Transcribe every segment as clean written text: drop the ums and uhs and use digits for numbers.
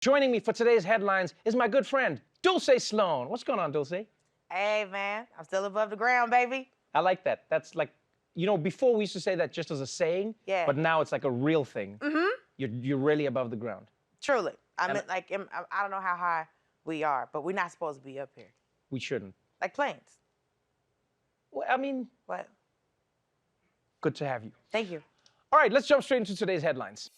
Joining me for today's headlines is my good friend, Dulce Sloan. What's going on, Dulce? Hey, man, I'm still above the ground, baby. I like that. That's like, before we used to say that just as a saying, Yeah. but now it's like a real thing. Mm-hmm. You're really above the ground. Truly. I don't know how high we are, but we're not supposed to be up here. We shouldn't. Like planes. Well, I mean, What? good to have you. Thank you. All right, let's jump straight into today's headlines.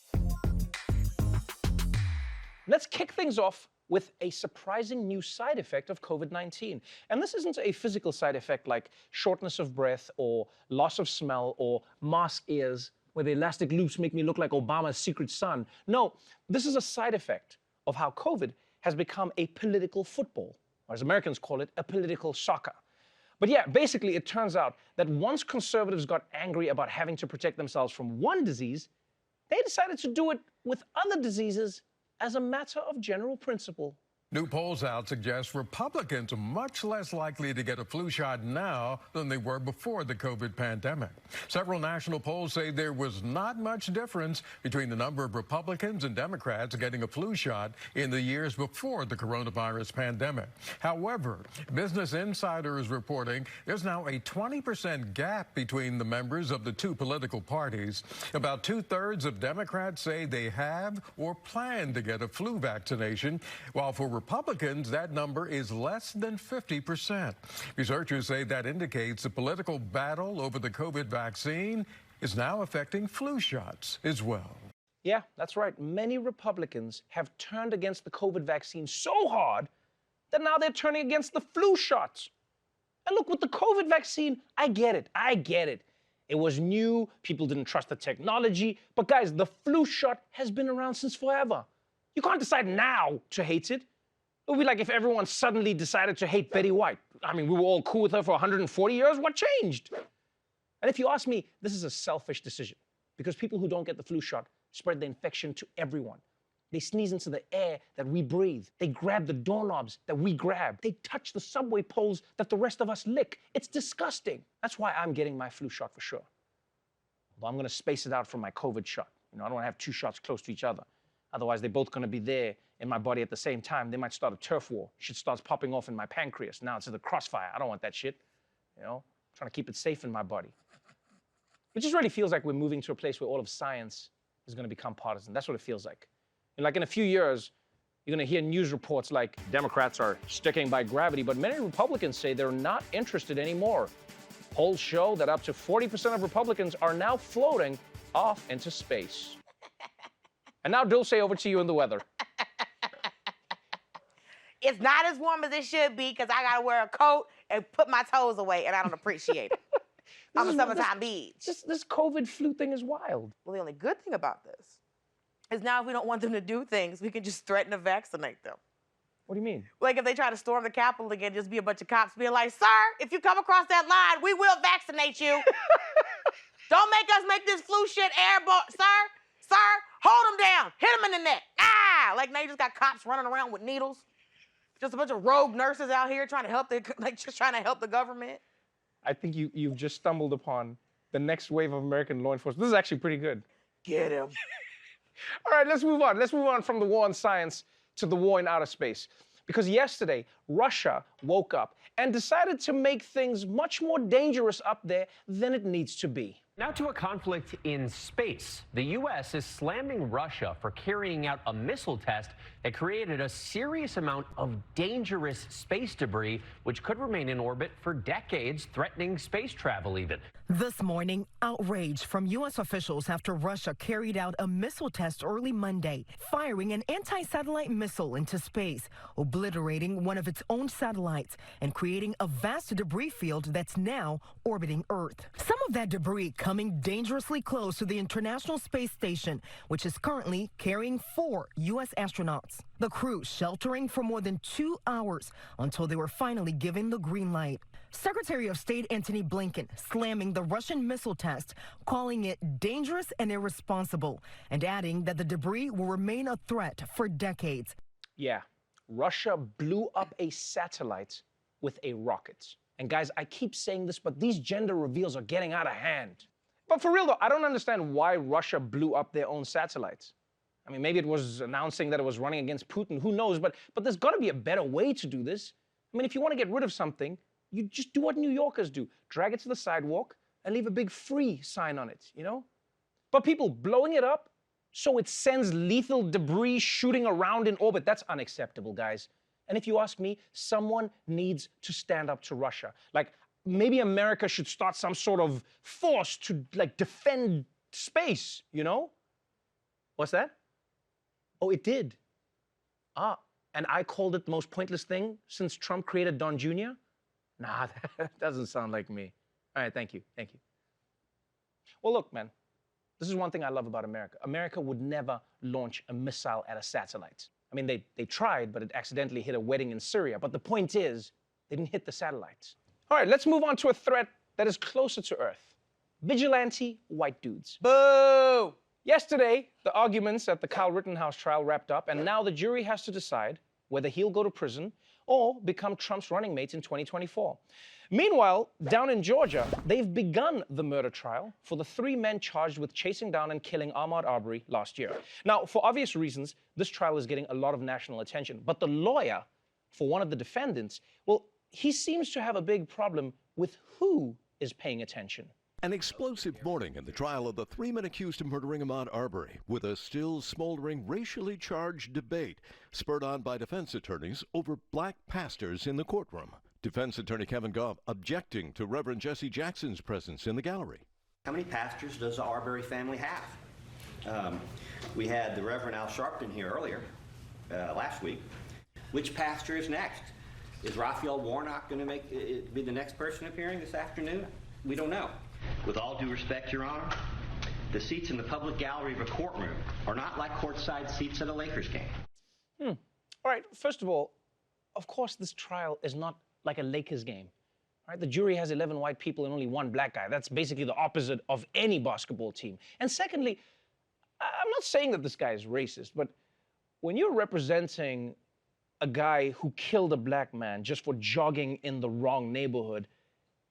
Let's kick things off with a surprising new side effect of COVID-19. And this isn't a physical side effect like shortness of breath or loss of smell or mask ears where the elastic loops make me look like Obama's secret son. No, this is a side effect of how COVID has become a political football, or as Americans call it, a political soccer. But yeah, basically it turns out that once conservatives got angry about having to protect themselves from one disease, they decided to do it with other diseases as a matter of general principle. New polls out suggest Republicans are much less likely to get a flu shot now than they were before the COVID pandemic. Several national polls say there was not much difference between the number of Republicans and Democrats getting a flu shot in the years before the coronavirus pandemic. However, Business Insider is reporting there's now a 20% gap between the members of the two political parties. About 2/3 of Democrats say they have or plan to get a flu vaccination, while for Republicans, that number is less than 50%. Researchers say that indicates the political battle over the COVID vaccine is now affecting flu shots as well. Yeah, that's right. Many Republicans have turned against the COVID vaccine so hard that now they're turning against the flu shots. And look, with the COVID vaccine, I get it. It was new, people didn't trust the technology, but guys, the flu shot has been around since forever. You can't decide now to hate it. It would be like if everyone suddenly decided to hate Betty White. I mean, we were all cool with her for 140 years. What changed? And if you ask me, this is a selfish decision because people who don't get the flu shot spread the infection to everyone. They sneeze into the air that we breathe. They grab the doorknobs that we grab. They touch the subway poles that the rest of us lick. It's disgusting. That's why I'm getting my flu shot for sure. Although I'm going to space it out from my COVID shot. I don't want to have two shots close to each other. Otherwise, they're both going to be there in my body at the same time. They might start a turf war. Shit starts popping off in my pancreas. Now it's in the crossfire. I don't want that shit. I'm trying to keep it safe in my body. It just really feels like we're moving to a place where all of science is going to become partisan. That's what it feels like. And like in a few years, you're going to hear news reports like Democrats are sticking by gravity, but many Republicans say they're not interested anymore. Polls show that up to 40% of Republicans are now floating off into space. And now, Dulce, over to you and the weather. It's not as warm as it should be because I got to wear a coat and put my toes away, and I don't appreciate it. I'm a summertime beach. This COVID flu thing is wild. Well, the only good thing about this is now if we don't want them to do things, we can just threaten to vaccinate them. What do you mean? Like if they try to storm the Capitol again, just be a bunch of cops being like, sir, if you come across that line, we will vaccinate you. Don't make us make this flu shit airborne, sir, hold them down, hit them in the neck. Ah! Like now you just got cops running around with needles. Just a bunch of rogue nurses out here trying to help the government. I think you've just stumbled upon the next wave of American law enforcement. This is actually pretty good. Get him. All right, let's move on. Let's move on from the war on science to the war in outer space. Because yesterday, Russia woke up and decided to make things much more dangerous up there than it needs to be. Now to a conflict in space. The U.S. is slamming Russia for carrying out a missile test that created a serious amount of dangerous space debris, which could remain in orbit for decades, threatening space travel even. This morning, outrage from U.S. officials after Russia carried out a missile test early Monday, firing an anti-satellite missile into space, obliterating one of its own satellites and creating a vast debris field that's now orbiting Earth. Some of that debris coming dangerously close to the International Space Station, which is currently carrying 4 U.S. astronauts. The crew sheltering for more than 2 hours until they were finally given the green light. Secretary of State Antony Blinken slamming the Russian missile test, calling it dangerous and irresponsible, and adding that the debris will remain a threat for decades. Yeah, Russia blew up a satellite with a rocket. And guys, I keep saying this, but these gender reveals are getting out of hand. But for real though, I don't understand why Russia blew up their own satellites. I mean, maybe it was announcing that it was running against Putin. Who knows? But there's got to be a better way to do this. I mean, if you want to get rid of something, you just do what New Yorkers do. Drag it to the sidewalk and leave a big free sign on it, you know? But people blowing it up so it sends lethal debris shooting around in orbit, that's unacceptable, guys. And if you ask me, someone needs to stand up to Russia. Like, maybe America should start some sort of force to, like, defend space, you know? What's that? Oh, it did. Ah, and I called it the most pointless thing since Trump created Don Jr.? Nah, that doesn't sound like me. All right, thank you, thank you. Well, look, man, this is one thing I love about America. America would never launch a missile at a satellite. I mean, they tried, but it accidentally hit a wedding in Syria. But the point is, they didn't hit the satellites. All right, let's move on to a threat that is closer to Earth. Vigilante white dudes. Boo! Yesterday, the arguments at the Kyle Rittenhouse trial wrapped up, and now the jury has to decide whether he'll go to prison or become Trump's running mate in 2024. Meanwhile, down in Georgia, they've begun the murder trial for the 3 men charged with chasing down and killing Ahmaud Arbery last year. Now, for obvious reasons, this trial is getting a lot of national attention, but the lawyer for one of the defendants, well, he seems to have a big problem with who is paying attention. An explosive morning in the trial of the 3 men accused of murdering Ahmaud Arbery, with a still smoldering racially charged debate spurred on by defense attorneys over black pastors in the courtroom. Defense attorney Kevin Goff objecting to Reverend Jesse Jackson's presence in the gallery. How many pastors does the Arbery family have? We had the Reverend Al Sharpton here earlier, last week. Which pastor is next? Is Raphael Warnock going to be the next person appearing this afternoon? We don't know. With all due respect, Your Honor, the seats in the public gallery of a courtroom are not like courtside seats at a Lakers game. All right, first of all, of course this trial is not like a Lakers game. All right, the jury has 11 white people and only 1 black guy. That's basically the opposite of any basketball team. And secondly, I'm not saying that this guy is racist, but when you're representing a guy who killed a black man just for jogging in the wrong neighborhood,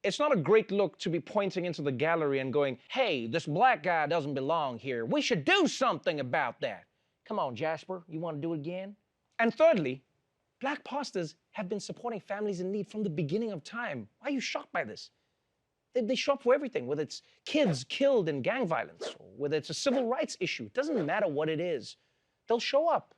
it's not a great look to be pointing into the gallery and going, hey, this black guy doesn't belong here. We should do something about that. Come on, Jasper, you want to do it again? And thirdly, black pastors have been supporting families in need from the beginning of time. Why are you shocked by this? They show up for everything, whether it's kids killed in gang violence, or whether it's a civil rights issue. It doesn't matter what it is. They'll show up.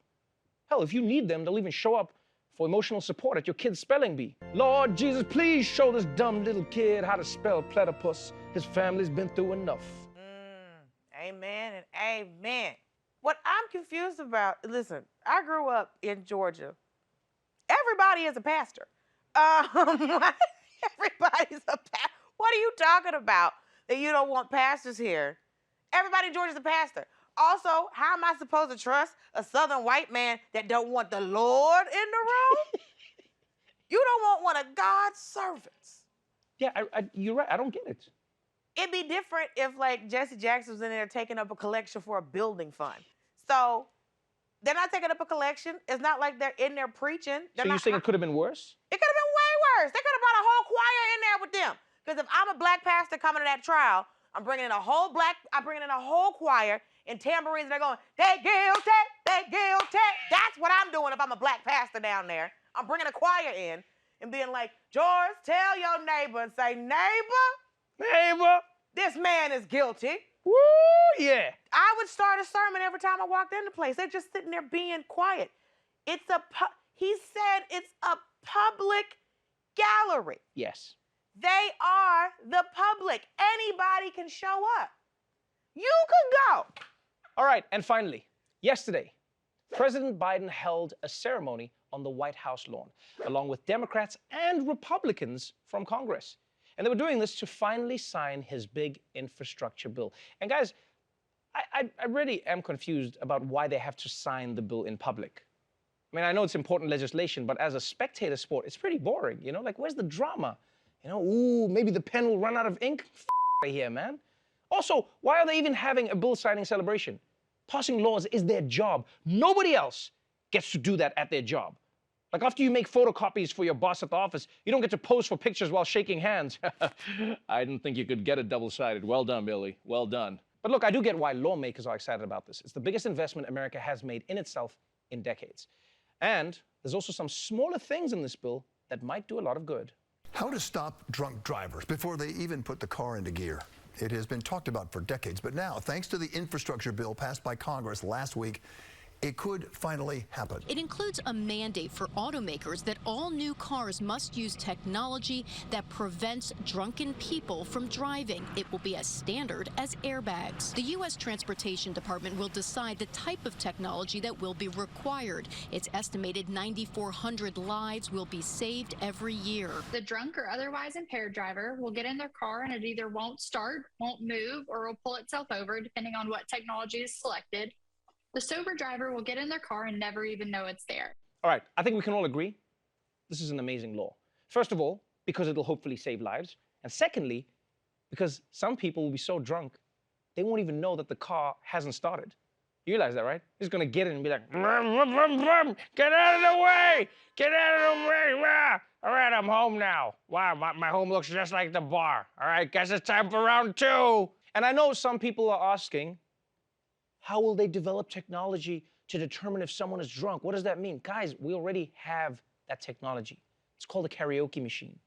Hell, if you need them, they'll even show up for emotional support at your kid's spelling bee. Lord Jesus, please show this dumb little kid how to spell platypus. His family's been through enough. Amen and amen. What I'm confused about, listen, I grew up in Georgia. Everybody is a pastor. Everybody's a pastor. What are you talking about that you don't want pastors here? Everybody in Georgia's a pastor. Also, how am I supposed to trust a Southern white man that don't want the Lord in the room? You don't want one of God's servants. Yeah, you're right. I don't get it. It'd be different if, like, Jesse Jackson was in there taking up a collection for a building fund. So they're not taking up a collection. It's not like they're in there preaching. So you think it could have been worse? It could have been way worse. They could have brought a whole choir in there with them. Because if I'm a black pastor coming to that trial, I'm bringing in a whole choir and tambourines. They're going, they guilty, they guilty. That's what I'm doing if I'm a black pastor down there. I'm bringing a choir in and being like, George, tell your neighbor and say, neighbor, this man is guilty. Woo, yeah. I would start a sermon every time I walked into the place. They're just sitting there being quiet. He said it's a public gallery. Yes. They are the public. Anybody can show up. You could go. All right, and finally, yesterday, President Biden held a ceremony on the White House lawn, along with Democrats and Republicans from Congress. And they were doing this to finally sign his big infrastructure bill. And guys, I really am confused about why they have to sign the bill in public. I mean, I know it's important legislation, but as a spectator sport, it's pretty boring, you know? Like, where's the drama? You know, ooh, maybe the pen will run out of ink? Right here, man. Also, why are they even having a bill signing celebration? Passing laws is their job. Nobody else gets to do that at their job. Like, after you make photocopies for your boss at the office, you don't get to pose for pictures while shaking hands. I didn't think you could get it double-sided. Well done, Billy. Well done. But look, I do get why lawmakers are excited about this. It's the biggest investment America has made in itself in decades. And there's also some smaller things in this bill that might do a lot of good. How to stop drunk drivers before they even put the car into gear. It has been talked about for decades, but now, thanks to the infrastructure bill passed by Congress last week, it could finally happen. It includes a mandate for automakers that all new cars must use technology that prevents drunken people from driving. It will be as standard as airbags. The U.S. Transportation Department will decide the type of technology that will be required. It's estimated 9,400 lives will be saved every year. The drunk or otherwise impaired driver will get in their car and it either won't start, won't move, or will pull itself over depending on what technology is selected. The sober driver will get in their car and never even know it's there. All right, I think we can all agree this is an amazing law. First of all, because it'll hopefully save lives. And secondly, because some people will be so drunk, they won't even know that the car hasn't started. You realize that, right? He's gonna get in and be like, vroom, vroom, vroom, vroom. Get out of the way! Get out of the way! Rah. All right, I'm home now. Wow, my home looks just like the bar. All right, guess it's time for round 2. And I know some people are asking, how will they develop technology to determine if someone is drunk? What does that mean? Guys, we already have that technology. It's called a karaoke machine.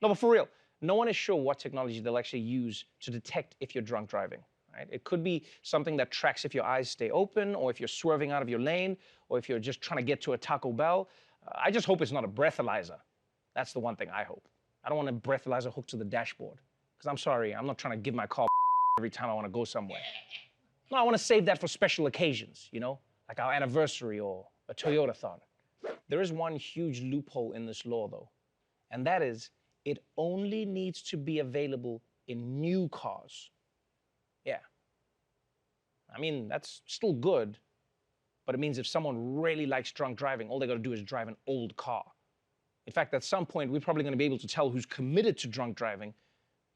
No, but for real, no one is sure what technology they'll actually use to detect if you're drunk driving. Right? It could be something that tracks if your eyes stay open, or if you're swerving out of your lane, or if you're just trying to get to a Taco Bell. I just hope it's not a breathalyzer. That's the one thing I hope. I don't want a breathalyzer hooked to the dashboard. Because I'm sorry, I'm not trying to give my car every time I want to go somewhere. No, I want to save that for special occasions, you know, like our anniversary or a Toyota-thon. There is one huge loophole in this law, though, and that is it only needs to be available in new cars. Yeah. I mean, that's still good, but it means if someone really likes drunk driving, all they got to do is drive an old car. In fact, at some point, we're probably going to be able to tell who's committed to drunk driving,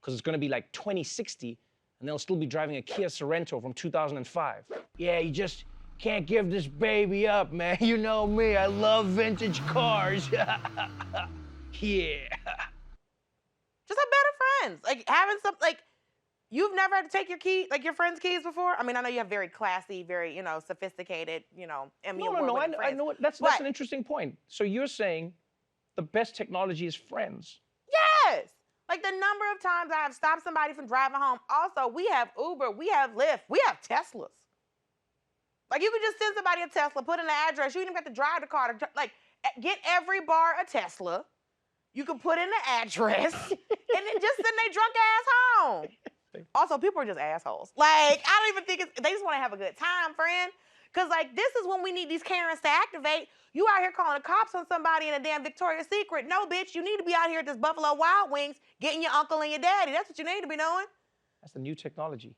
because it's going to be like 2060, and they'll still be driving a Kia Sorento from 2005. Yeah, you just can't give this baby up, man. You know me, I love vintage cars. Yeah. Just have better friends. Like having some, like, you've never had to take your key, like your friend's keys before? I mean, I know you have very classy, very, you know, sophisticated, you know, Emmy Award-winning friends. I know it. That's an interesting point. So you're saying the best technology is friends? Yes. Like the number of times I have stopped somebody from driving home. Also, we have Uber, we have Lyft, we have Teslas. Like you could just send somebody a Tesla, put in the address. You don't even have to drive the car. Like get every bar a Tesla. You can put in the address and then just send their drunk ass home. Also, people are just assholes. Like, I don't even think they just want to have a good time, friend. Because, like, this is when we need these Karens to activate. You out here calling the cops on somebody in a damn Victoria's Secret. No, bitch, you need to be out here at this Buffalo Wild Wings getting your uncle and your daddy. That's what you need to be doing. That's the new technology.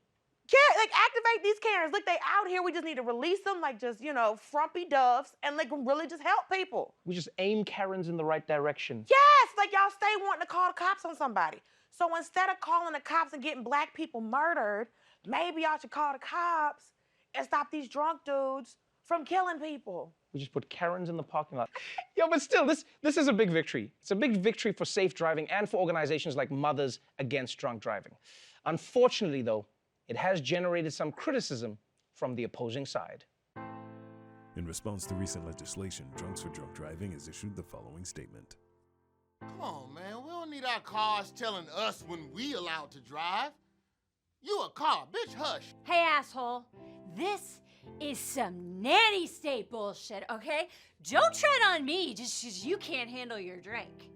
Yeah, like, activate these Karens. Look, they out here. We just need to release them, like, just, you know, frumpy doves and, like, really just help people. We just aim Karens in the right direction. Yes, like, y'all stay wanting to call the cops on somebody. So instead of calling the cops and getting black people murdered, maybe y'all should call the cops and stop these drunk dudes from killing people. We just put Karens in the parking lot. Yo, but still, this is a big victory. It's a big victory for safe driving and for organizations like Mothers Against Drunk Driving. Unfortunately, though, it has generated some criticism from the opposing side. In response to recent legislation, Drunks for Drunk Driving has issued the following statement. Come on, man. We don't need our cars telling us when we allowed to drive. You a car, bitch, hush. Hey, asshole. This is some nanny state bullshit, okay? Don't tread on me just because you can't handle your drink.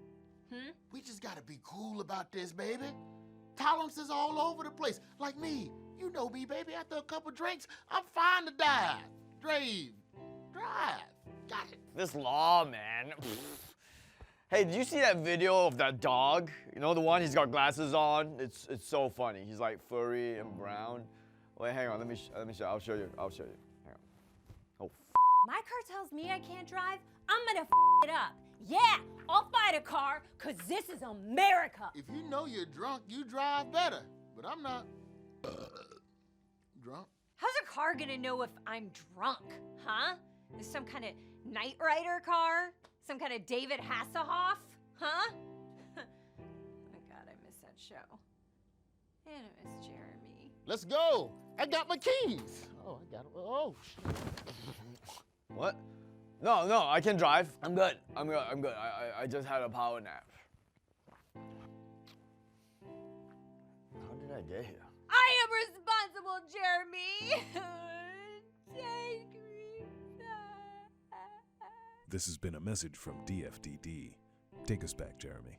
We just gotta be cool about this, baby. Tolerance is all over the place. Like me. You know me, baby. After a couple drinks, I'm fine to dive. Drive. Got it. This law, man. Hey, did you see that video of that dog? You know the one, he's got glasses on? It's so funny. He's like furry and brown. Wait, hang on, let me show. I'll show you. Hang on. Oh, My car tells me I can't drive. I'm gonna it up. Yeah, I'll fight a car, cause this is America. If you know you're drunk, you drive better. But I'm not drunk. How's a car gonna know if I'm drunk, huh? Is some kind of Knight Rider car? Some kind of David Hasselhoff, huh? Oh God, I miss that show. And I miss Jeremy. Let's go. I got my keys. Oh, I got it. Oh, shit. What? No, I can drive. I'm good. I just had a power nap. How did I get here? I am responsible, Jeremy. Take me back. This has been a message from DFDD. Take us back, Jeremy.